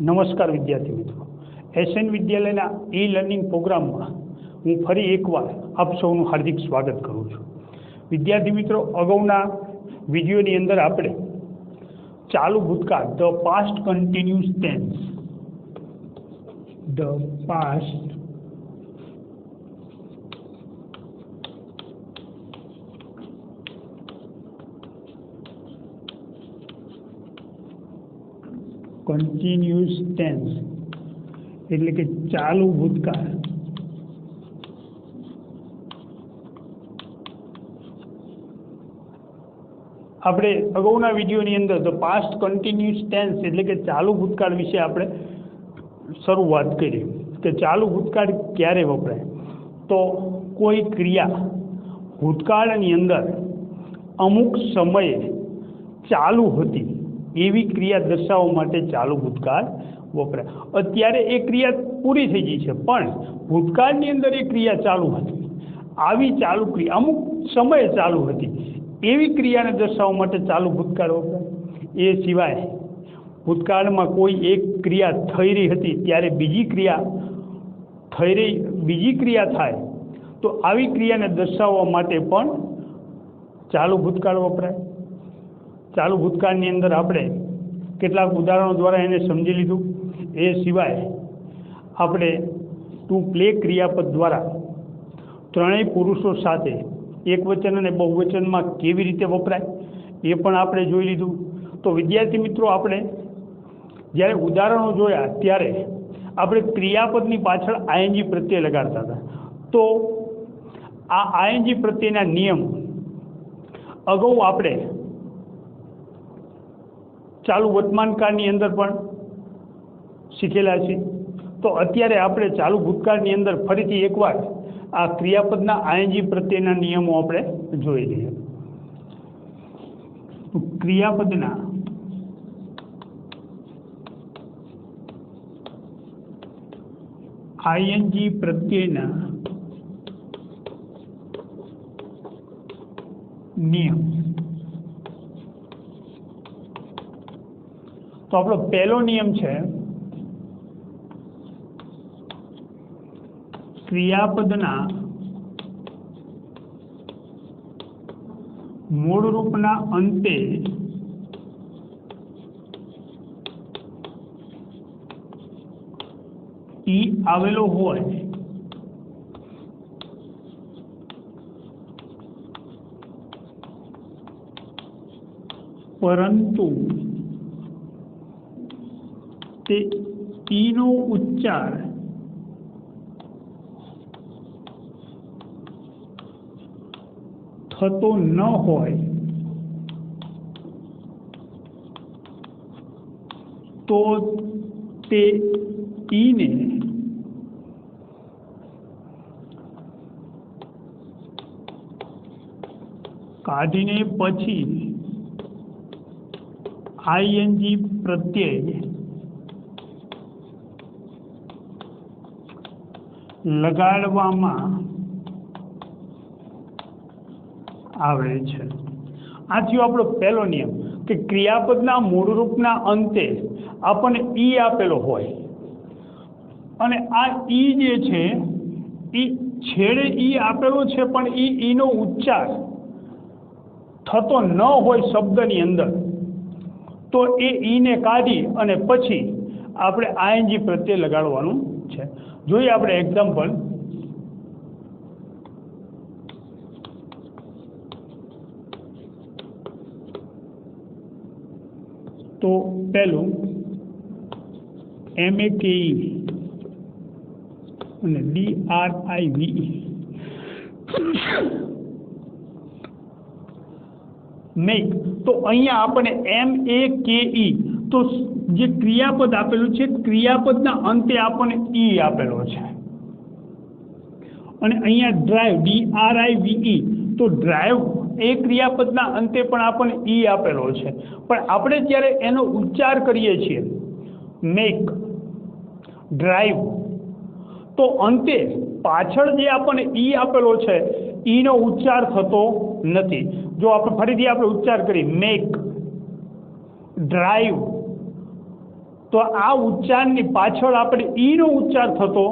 નમસ્કાર વિદ્યાર્થી મિત્રો, એસએન વિદ્યાલયના ઈ લર્નિંગ પ્રોગ્રામમાં હું ફરી એકવાર આપ સૌનું હાર્દિક સ્વાગત કરું છું. વિદ્યાર્થી મિત્રો, અગાઉના વિડીયોની અંદર આપણે ચાલુ ભૂતકાળ the past continuous tense continuous tense એટલે કે ચાલુ ભૂતકાળ આપણે અગાઉના વિડીયોની અંદર ધ પાસ્ટ કન્ટિન્યુઅસ ટેન્સ એટલે કે ચાલુ ભૂતકાળ વિશે આપણે શરૂઆત કરી કે ચાલુ ભૂતકાળ ક્યારે વપરાય. તો કોઈ ક્રિયા ભૂતકાળની અંદર અમુક સમયે ચાલુ હતી એવી ક્રિયા દર્શાવવા માટે ચાલુ ભૂતકાળ વપરાય. અત્યારે એ ક્રિયા પૂરી થઈ ગઈ છે પણ ભૂતકાળની અંદર એ ક્રિયા ચાલુ હતી. આવી ચાલુ ક્રિયા અમુક સમયે ચાલુ હતી એવી ક્રિયાને દર્શાવવા માટે ચાલુ ભૂતકાળ વપરાય. એ સિવાય ભૂતકાળમાં કોઈ એક ક્રિયા થઈ રહી હતી ત્યારે બીજી ક્રિયા થાય તો આવી ક્રિયાને દર્શાવવા માટે પણ ચાલુ ભૂતકાળ વપરાય. ચાલુ ભૂતકાળની અંદર આપણે કેટલાક ઉદાહરણો દ્વારા એને સમજી લીધું. એ સિવાય આપણે ટુ પ્લે ક્રિયાપદ દ્વારા ત્રણેય પુરુષો સાથે એકવચન અને બહુવચનમાં કેવી રીતે વપરાય એ પણ આપણે જોઈ લીધું. તો વિદ્યાર્થી મિત્રો, આપણે જ્યારે ઉદાહરણો જોયા ત્યારે આપણે ક્રિયાપદની પાછળ આઈએનજી પ્રત્યય લગાડતા હતા. તો આ આઈએનજી પ્રત્યેના નિયમ અગાઉ આપણે ચાલુ વર્તમાનકાળની અંદર પણ શીખેલા છે. તો અત્યારે આપણે ચાલુ ભૂતકાળની અંદર ફરીથી એકવાર આ ક્રિયાપદના આઈએનજી પ્રત્યેના નિયમો આપણે જોઈ લઈએ. ક્રિયાપદના આઈએનજી પ્રત્યેના નિયમ. તો આપણો પહેલો નિયમ છે ક્રિયાપદના મૂળ રૂપના અંતે ઈ આવેલો હોય પરંતુ તે ઈનો ઉચ્ચાર થતો ન હોય તો તે ઈને કાઢીને પછી આઈએનજી પ્રત્યય લગાડવામાં આવે છે. આ થયો આપણો પહેલો નિયમ કે ક્રિયાપદના મૂળરૂપના અંતે આપણને ઈ આપેલો હોય અને આ ઈ જે છે એ છેડે ઈ આપેલો છે પણ ઈનો ઉચ્ચાર થતો ન હોય શબ્દની અંદર તો એ ઈને કાઢી અને પછી આપણે આઈએનજી પ્રત્યે લગાડવાનું છે. જોઈએ આપણે એક્ઝામ્પલ. તો પહેલું MAKE અને DRIVE. મેક. તો અહીંયા આપણે MAKE તો જે ક્રિયાપદ આપેલું છે ક્રિયાપદના અંતે આપણને ઈ આપેલો છે અને અહીંયા ડ્રાઈવ DRIVE તો ડ્રાઈવ એ ક્રિયાપદના અંતે પણ આપણને ઈ આપેલો છે પણ આપણે જ્યારે એનો ઉચ્ચાર કરીએ છીએ મેક ડ્રાઈવ તો અંતે પાછળ જે આપણને ઈ આપેલો છે ઈનો ઉચ્ચાર થતો નથી. જો આપણે ફરીથી આપણે ઉચ્ચાર કરીએ મેક ડ્રાઈવ તો આ ઉચ્ચારની પાછળ આપણે ઈનો ઉચ્ચાર થતો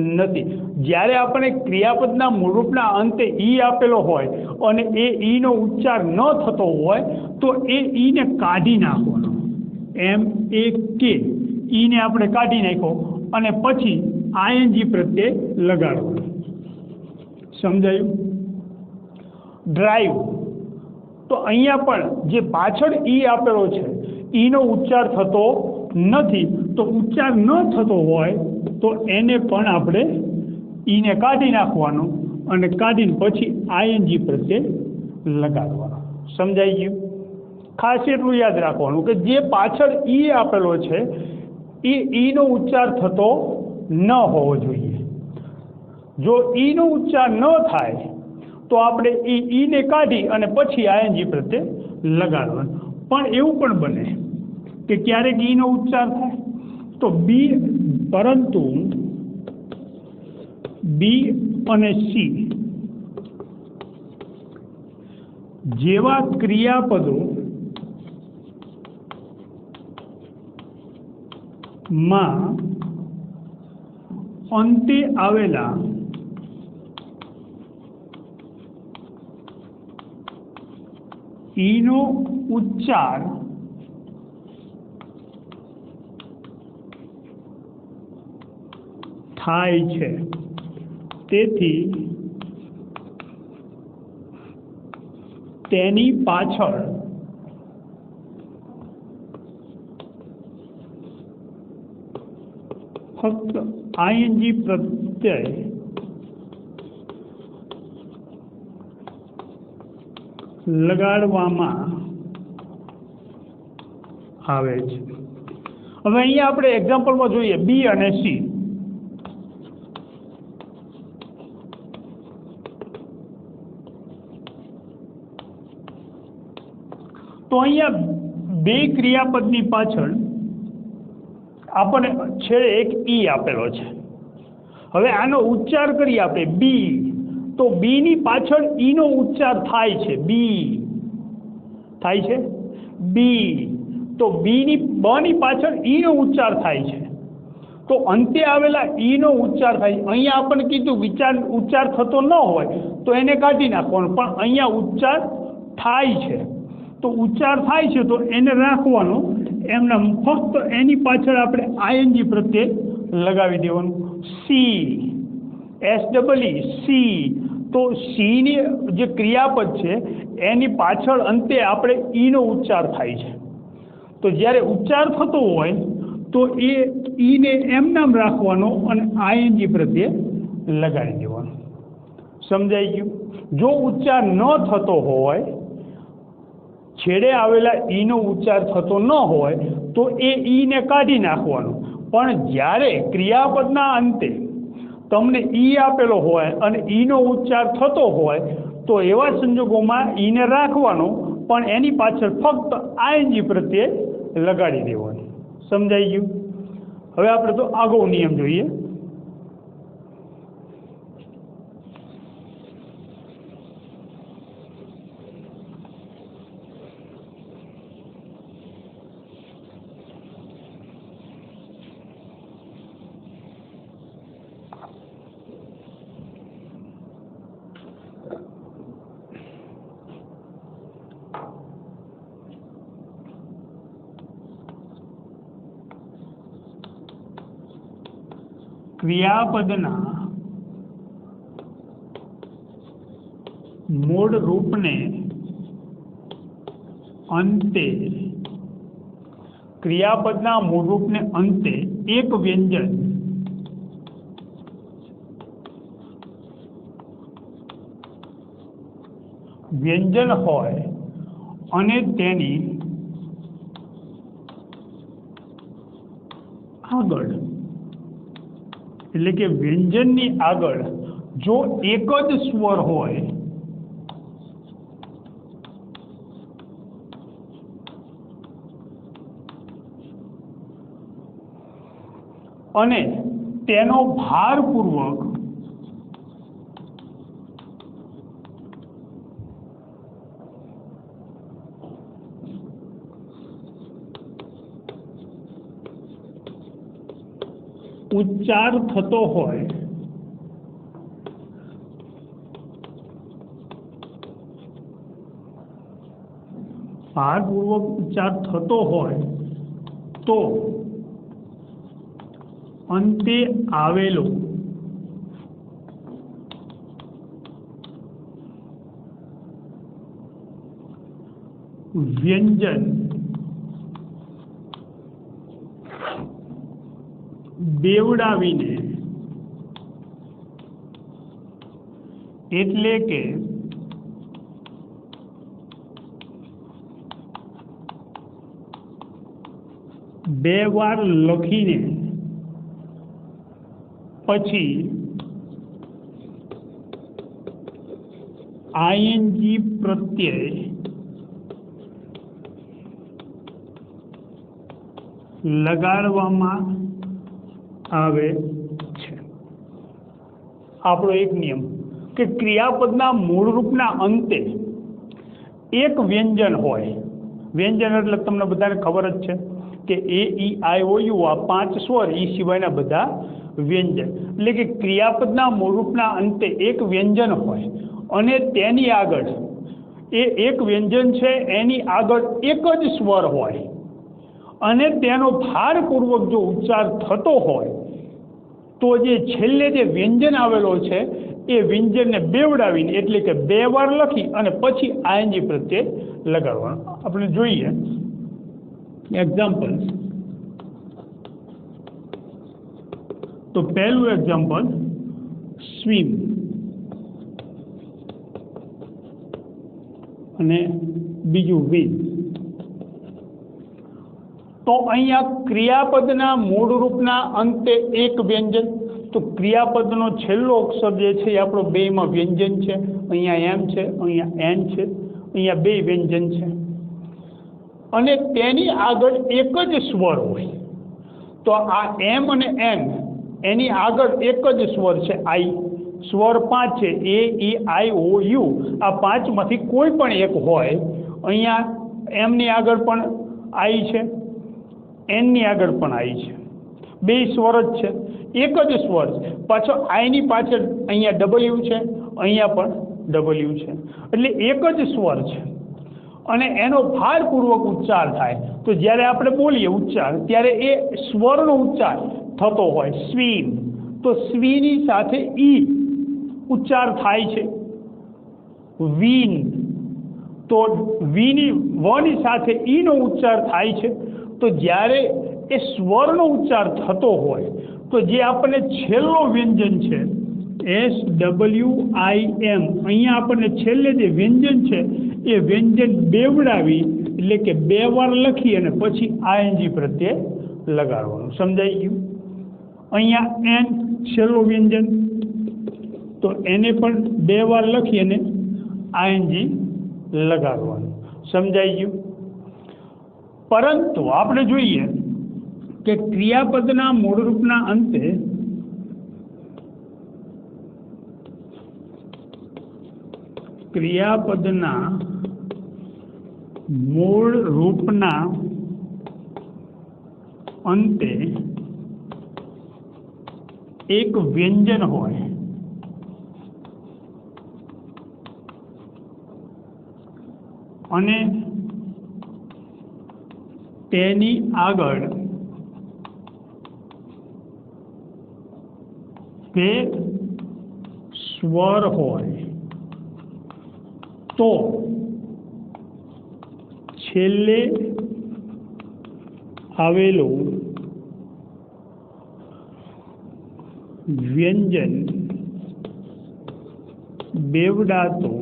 નથી. જ્યારે આપણે ક્રિયાપદના મૂળરૂપના અંતે ઈ આપેલો હોય અને એ ઈનો ઉચ્ચાર ન થતો હોય તો એ ઈને કાઢી નાખવાનો. MAK ઈને આપણે કાઢી નાખ્યો અને પછી ING પ્રત્યે લગાડવાનો. સમજાયું? ડ્રાઈવ, તો અહીંયા પણ જે પાછળ ઈ આપેલો છે ઈનો ઉચ્ચાર થતો નથી, તો ઉચ્ચાર ન થતો હોય તો એને પણ આપણે ઈને કાઢી નાખવાનો અને કાઢીને પછી ING પ્રત્યે લગાડવાનો. સમજાઈ ગયું? ખાસ એટલું યાદ રાખવાનું કે જે પાછળ ઈ આપેલો છે એ ઈનો ઉચ્ચાર થતો ન હોવો જોઈએ. જો ઈનો ઉચ્ચાર ન થાય તો આપણે ઈને કાઢી અને પછી ING પ્રત્યે લગાડવાનું. પણ એવું પણ બને કે ક્યારેક ઈનો ઉચ્ચાર થાય તો પરંતુ બી અને સી જેવા ક્રિયાપદો માં અંતે આવેલા ઈનો ઉચ્ચાર થાય છે. તેથી તેની પાછળ ફક્ત ING પ્રત્યય લગાડવામાં આવે છે. હવે અહીંયા આપણે એક્ઝામ્પલમાં જોઈએ બી અને સી. તો અહીંયા બે ક્રિયાપદની પાછળ આપણને છેડે એક ઈ આપેલો છે. હવે આનો ઉચ્ચાર કરીએ આપણે બી, તો બી ની પાછળ ઈનો ઉચ્ચાર થાય છે. બી થાય છે. બી, તો બની પાછળ ઈનો ઉચ્ચાર થાય છે. તો અંતે આવેલા ઈનો ઉચ્ચાર થાય. અહીંયા આપણને કીધું ઉચ્ચાર થતો ન હોય તો એને કાઢી નાખવાનો, પણ અહીંયા ઉચ્ચાર થાય છે. તો ઉચ્ચાર થાય છે તો એને રાખવાનો. એમના ફક્ત એની પાછળ આપણે ING પ્રત્યે લગાવી દેવાનું. સી, SEE સી, તો સીની જે ક્રિયાપદ છે એની પાછળ અંતે આપણે ઈનો ઉચ્ચાર થાય છે. તો જ્યારે ઉચ્ચાર થતો હોય તો એ ઈને એમ નામ રાખવાનો અને ING પ્રત્યે લગાડી દેવાનો. સમજાઈ ગયું? જો ઉચ્ચાર ન થતો હોય, છેડે આવેલા ઈનો ઉચ્ચાર થતો ન હોય તો એ ઈને કાઢી નાખવાનો. પણ જ્યારે ક્રિયાપદના અંતે તમને ઈ આપેલો હોય અને ઈનો ઉચ્ચાર થતો હોય તો એવા સંજોગોમાં ઈને રાખવાનો, પણ એની પાછળ ફક્ત ING પ્રત્યે લગાડી દેવાનું. સમજાઈ ગયું? હવે આપણે તો આગો નિયમ જોઈએ. ક્રિયાપદના મૂળ રૂપને અંતે એક વ્યંજન હોય અને તેની આગળ, એટલે કે વ્યંજનની આગળ જો એક જ સ્વર હોય અને તેનો ભારપૂર્વક ઉચ્ચાર થતો હોય ભારપૂર્વક ઉચ્ચાર થતો હોય તો અંતે આવેલો વ્યંજન બેવડાવીને એટલે કે બે વાર લખીને પછી આઈએનજી પ્રત્યય લગાડવામાં આવે છે. આપણો એક નિયમ કે ક્રિયાપદના મૂળ રૂપના અંતે એક વ્યંજન હોય. વ્યંજન એટલે તમને બધાને ખબર જ છે કે એ ઈ આઈ ઓ યુ આ 5 સ્વર એ સિવાયના બધા વ્યંજન. એટલે કે ક્રિયાપદના મૂળ રૂપના અંતે એક વ્યંજન હોય અને તેની આગળ એ એક વ્યંજન છે એની આગળ એક જ સ્વર હોય અને તેનો ભારપૂર્વક જો ઉચ્ચાર થતો હોય તો જે છેલ્લે જે વ્યંજન આવેલો છે એ વ્યંજનને બેવડાવીને એટલે કે બે વાર લખી અને પછી આઈએનજી પ્રત્યે લગાડવાનું. આપણે જોઈએ એક્ઝામ્પલ. તો પહેલું એક્ઝામ્પલ સ્વિમ અને બીજું વિન. તો અહીંયા ક્રિયાપદના મૂળ રૂપના અંતે એક વ્યંજન. તો ક્રિયાપદનો છેલ્લો અક્ષર જે છે એ આપણો બેમાં વ્યંજન છે. અહીંયા એમ છે, અહીંયા એન છે, અહીંયા બે વ્યંજન છે અને તેની આગળ એક જ સ્વર હોય. તો આ એમ અને એન એની આગળ એક જ સ્વર છે આઈ. સ્વર 5 છે એ ઈ આઈ ઓ યુ. આ 5માંથી કોઈ પણ એક હોય. અહીંયા એમની આગળ પણ આઈ છે, એનની આગળ પણ આઈ છે, બે સ્વર જ છે, એક જ સ્વર છે. પાછો આઈની પાછળ અહીંયા ડબલ્યુ છે, અહીંયા પણ ડબલ્યુ છે, એટલે એક જ સ્વર છે અને એનો ભારપૂર્વક ઉચ્ચાર થાય. તો જ્યારે આપણે બોલીએ ઉચ્ચાર ત્યારે એ સ્વરનો ઉચ્ચાર થતો હોય. સ્વીમ, તો સ્વીની સાથે ઈ ઉચ્ચાર થાય છે. વીન, તો વીની વની સાથે ઈનો ઉચ્ચાર થાય છે. તો જ્યારે એ સ્વરનો ઉચ્ચાર થતો હોય તો જે આપણને છેલ્લો વ્યંજન છે SWIM, અહીંયા આપણને છેલ્લે જે વ્યંજન છે એ વ્યંજન બેવડાવી એટલે કે બે વાર લખી અને પછી આઈએનજી પ્રત્યે લગાડવાનું. સમજાઈ ગયું? અહીંયા એન છેલ્લો વ્યંજન, તો એને પણ બે વાર લખી અને આઈએનજી લગાડવાનું. સમજાઈ ગયું? પરંતુ આપણે જોઈએ કે ક્રિયાપદના મૂળરૂપના અંતે એક વ્યંજન હોય અને તેની આગળ બે સ્વર હોય તો છેલ્લે આવેલો વ્યંજન બેવડાતો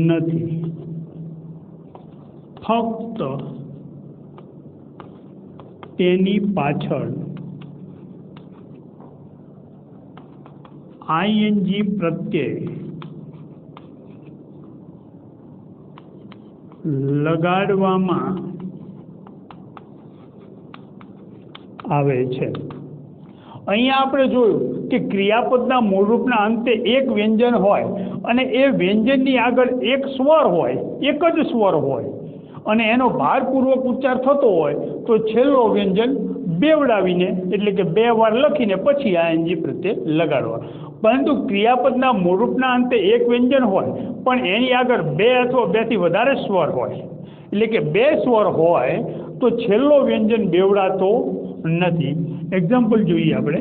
નથી. ફક્ત તેની પાછળ આઈએનજી પ્રત્યય લગાડવામાં આવે છે. અહીંયા આપણે જોયું કે ક્રિયાપદના મૂળરૂપના અંતે એક વ્યંજન હોય અને એ વ્યંજનની આગળ એક સ્વર હોય, એક જ સ્વર હોય અને એનો ભારપૂર્વક ઉચ્ચાર થતો હોય તો છેલ્લો વ્યંજન બેવડાવીને એટલે કે 2 વાર લખીને પછી આઈએનજી પ્રત્યય લગાડવા. પરંતુ ક્રિયાપદના મૂળરૂપના અંતે એક વ્યંજન હોય પણ એની આગળ 2 અથવા 2 થી વધારે સ્વર હોય એટલે કે 2 સ્વર હોય તો છેલ્લો વ્યંજન બેવડાતો નથી. એક્ઝામ્પલ જોઈએ આપણે.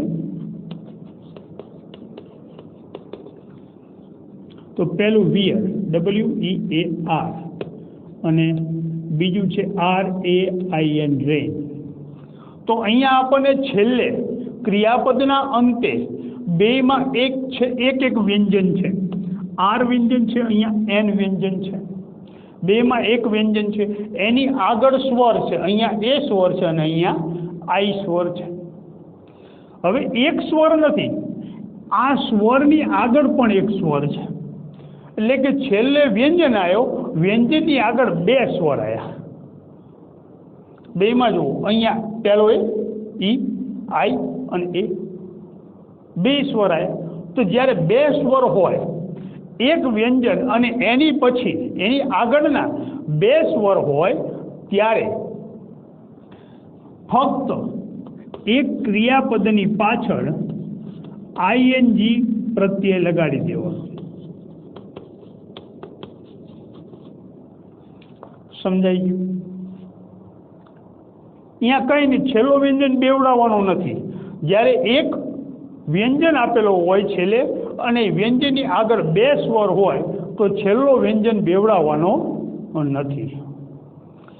તો પહેલું વિયર WEAR અને બીજું છે RAIN રેન. તો અહીંયા આપણને છેલ્લે ક્રિયાપદના અંતે બેમાં એક વ્યંજન છે. R વ્યંજન છે, અહીંયા N વ્યંજન છે. બેમાં એક વ્યંજન છે, એની આગળ સ્વર છે, અહીંયા A સ્વર છે અને અહીંયા I સ્વર છે. હવે એક સ્વર નથી, આ સ્વરની આગળ પણ એક સ્વર છે એટલે કે છેલ્લે વ્યંજન આવ્યો, વ્યંજનની આગળ 2 સ્વર આવ્યા. બેમાં જુઓ, અહીંયા પહેલો E, I અને A 2 સ્વર આવ્યા. તો જ્યારે 2 સ્વર હોય એક વ્યંજન અને એની પછી એની આગળના 2 સ્વર હોય ત્યારે ફક્ત એક ક્રિયાપદની પાછળ ING પ્રત્યય લગાડી દેવાનો. સમજાઈ ગયું? અહીંયા કંઈ નહીં, છેલ્લો વ્યંજન બેવડાવવાનો નથી. જ્યારે એક વ્યંજન આપેલો હોય છેલ્લે અને વ્યંજનની આગળ 2 સ્વર હોય તો છેલ્લો વ્યંજન બેવડાવવાનો નથી.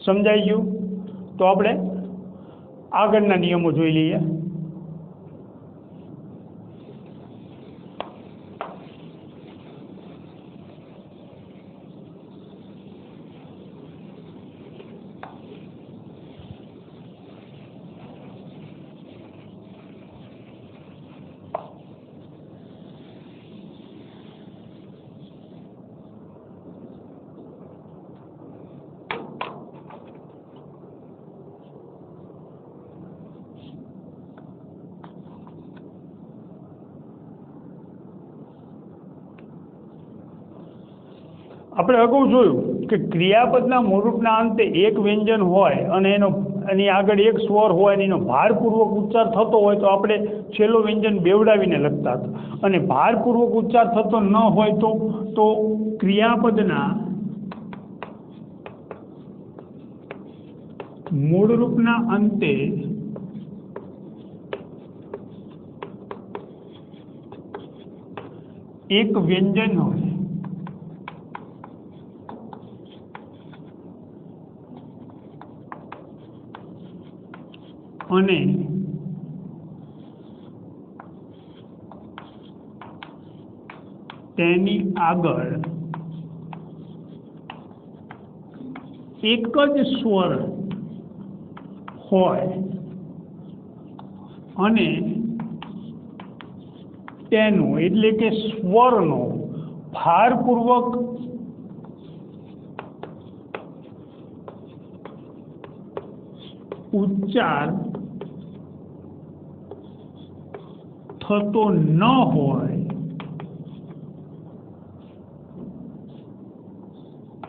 સમજાઈ ગયું? તો આપણે આગળના નિયમો જોઈ લઈએ. આપણે અગાઉ જોયું કે ક્રિયાપદના મૂળરૂપના અંતે એક વ્યંજન હોય અને એની આગળ એક સ્વર હોય અને એનો ભારપૂર્વક ઉચ્ચાર થતો હોય તો આપણે છેલ્લો વ્યંજન બેવડાવીને લખતા હતા. અને ભારપૂર્વક ઉચ્ચાર થતો ન હોય તો ક્રિયાપદના મૂળરૂપના અંતે એક વ્યંજન હોય અને તેની આગળ એક જ સ્વર હોય અને તેનો એટલે કે સ્વરનો ભારપૂર્વક ઉચ્ચાર થતો ન હોય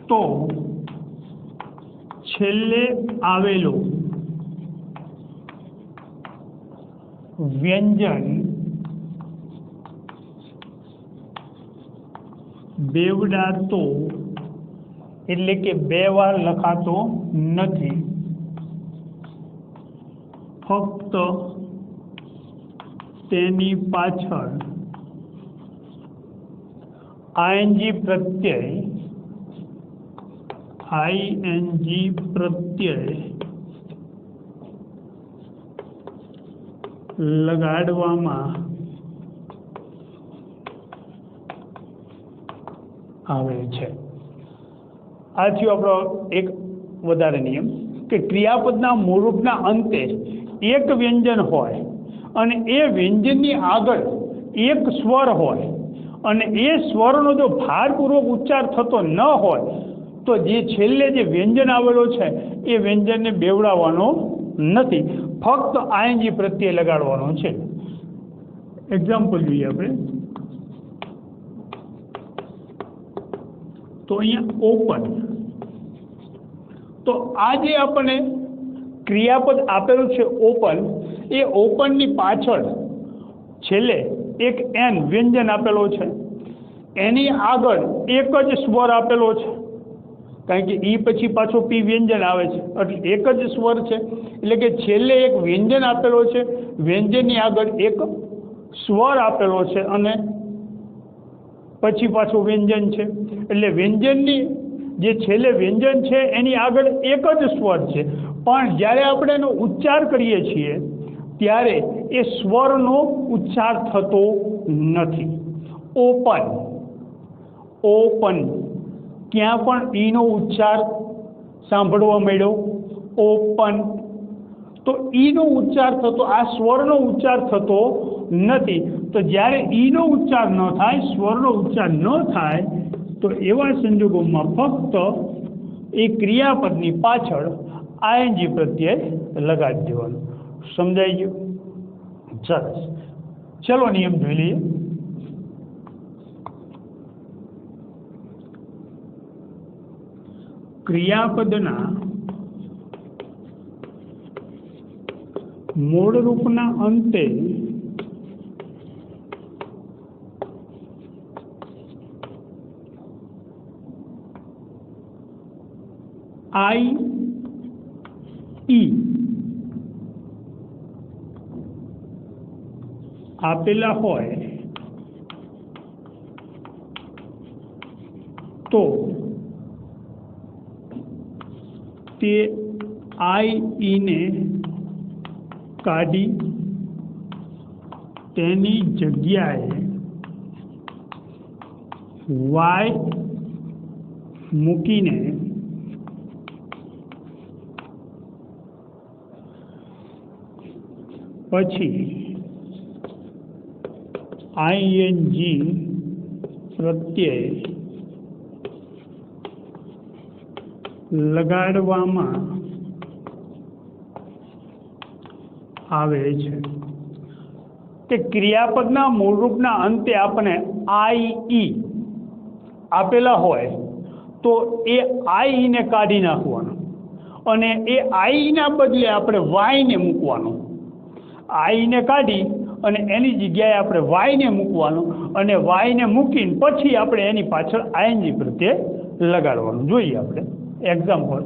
તો છેલ્લે આવેલો વ્યંજન બેવડાતો એટલે કે 2 વાર લખાતો નથી. ફક્ત તેની પાછળ ING પ્રત્યય લગાડવામાં આવે છે. આ થયો આપણો એક વધારે નિયમ કે ક્રિયાપદના મૂળરૂપના અંતે એક વ્યંજન હોય અને એ વ્યંજનની આગળ એક સ્વર હોય અને એ સ્વરનો જો ભારપૂર્વક ઉચ્ચાર થતો ન હોય તો જે છેલ્લે જે વ્યંજન આવેલો છે એ વ્યંજનને બેવડાવવાનો નથી, ફક્ત ING પ્રત્યય લગાડવાનો છે. એક્ઝામ્પલ જોઈએ આપણે. તો અહીંયા ઓપન, તો આ જે આપણને ક્રિયાપદ આપેલું છે ઓપન, એ ઓપનની પાછળ છેલ્લે એક એન વ્યંજન આપેલો છે, એની આગળ એક જ સ્વર આપેલો છે, કારણ કે ઈ પછી પાછો પી વ્યંજન આવે છે એટલે એક જ સ્વર છે, એટલે કે છેલ્લે એક વ્યંજન આપેલો છે, વ્યંજનની આગળ એક સ્વર આપેલો છે અને પછી પાછું વ્યંજન છે, એટલે વ્યંજનની જે છેલ્લે વ્યંજન છે એની આગળ એક જ સ્વર છે, પણ જ્યારે આપણે એનો ઉચ્ચાર કરીએ છીએ ત્યારે એ સ્વરનો ઉચ્ચાર થતો નથી. ઓપન, ઓપન, ક્યાં પણ ઈનો ઉચ્ચાર સાંભળવા મળ્યો, ઓપન, તો ઈનો ઉચ્ચાર થતો, આ સ્વરનો ઉચ્ચાર થતો નથી. તો જ્યારે ઈનો ઉચ્ચાર ન થાય, સ્વરનો ઉચ્ચાર ન થાય, તો એવા સંજોગોમાં ફક્ત એ ક્રિયાપદની પાછળ આઈએનજી પ્રત્યય લગાડી દેવાનું. સમજાઈ ગયું? સરસ. ચલો નિયમ જોઈ લઈએ. ક્રિયાપદના મૂળ રૂપના અંતે આઈ ઈ આપેલા હોય તો તે આઈ ઈને કાઢી તેની જગ્યાએ વાય મૂકીને પછી આઈએનજી પ્રત્યય લગાડવામાં આવે છે. તે ક્રિયાપદના મૂળરૂપના અંતે આપણે આઈ ઈ આપેલા હોય તો એ આઈ ને કાઢી નાખવાનું અને એ આઈના બદલે આપણે વાયને મૂકવાનું. આઈને કાઢી અને એની જગ્યાએ આપણે વાયને મૂકવાનું અને વાયને મૂકીને પછી આપણે એની પાછળ આઈએનજી પ્રત્યે લગાડવાનું. જોઈએ આપણે એક્ઝામ્પલ.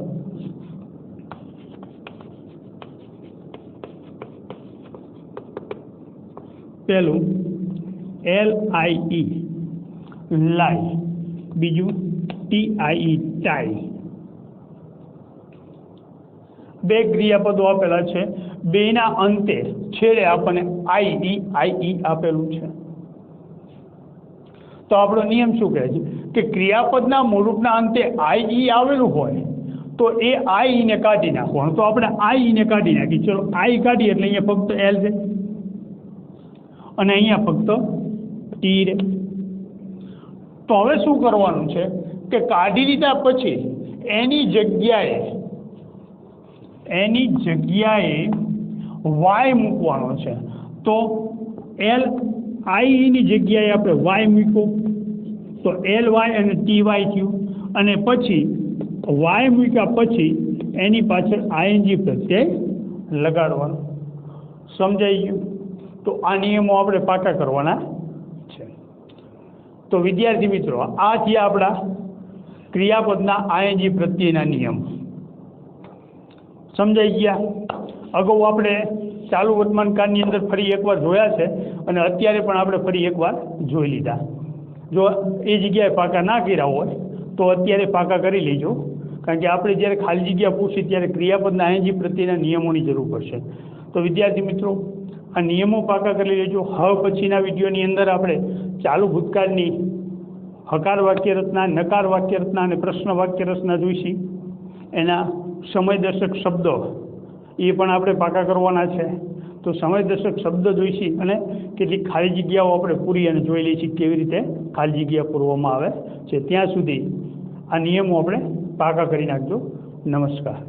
પહેલું LIE લાઈ, બીજું TIE ટાઈ. બે ક્રિયાપદો આપેલા છે, બેના અંતે છેડે આપણને આઈ આપેલું છે. તો આપણો નિયમ શું કહે છે કે ક્રિયાપદના મૂળરૂપના અંતે આઈ આવેલું હોય તો એ આઈ ને કાઢી નાખવાનું. તો આપણે આઈ ને કાઢી નાખી. ચલો આઈ કાઢી એટલે અહીંયા ફક્ત એલ છે અને અહીંયા ફક્ત ટી રે. તો હવે શું કરવાનું છે કે કાઢી લીધા પછી એની જગ્યાએ વાય મૂકવાનો છે. તો એલ આઈની જગ્યાએ આપણે વાય મૂક્યો તો એલ વાય અને ટી વાય થયું, અને પછી વાય મૂક્યા પછી એની પાછળ આઈએનજી પ્રત્યય લગાડવાનો. સમજાઈ ગયું? તો આ નિયમો આપણે પાકા કરવાના છે. તો વિદ્યાર્થી મિત્રો, આ છે આપણા ક્રિયાપદના આઈએનજી પ્રત્યેના નિયમો. સમજાઈ ગયા? અગાઉ આપણે ચાલુ વર્તમાન કાળની અંદર ફરી એકવાર જોયા છે અને અત્યારે પણ આપણે ફરી એકવાર જોઈ લીધા. જો એ જગ્યાએ પાકા ના કર્યા હોય તો અત્યારે પાકા કરી લેજો, કારણ કે આપણે જ્યારે ખાલી જગ્યા પૂછી ત્યારે ક્રિયાપદના આઈએનજી પ્રત્યેના નિયમોની જરૂર પડશે. તો વિદ્યાર્થી મિત્રો, આ નિયમો પાકા કરી લેજો. હવે પછીના વિડીયોની અંદર આપણે ચાલુ ભૂતકાળની હકાર વાક્ય રચના, નકાર વાક્ય રચના અને પ્રશ્ન વાક્ય રચના જોઈશી. એના સમયદર્શક શબ્દો એ પણ આપણે પાકા કરવાના છે. તો સમયદર્શક શબ્દ જોઈશી અને કેટલીક ખાલી જગ્યાઓ આપણે પૂરી અને જોઈ લઈશી કેવી રીતે ખાલી જગ્યા પૂરવામાં આવે છે. ત્યાં સુધી આ નિયમો આપણે પાકા કરી નાખજો. નમસ્કાર.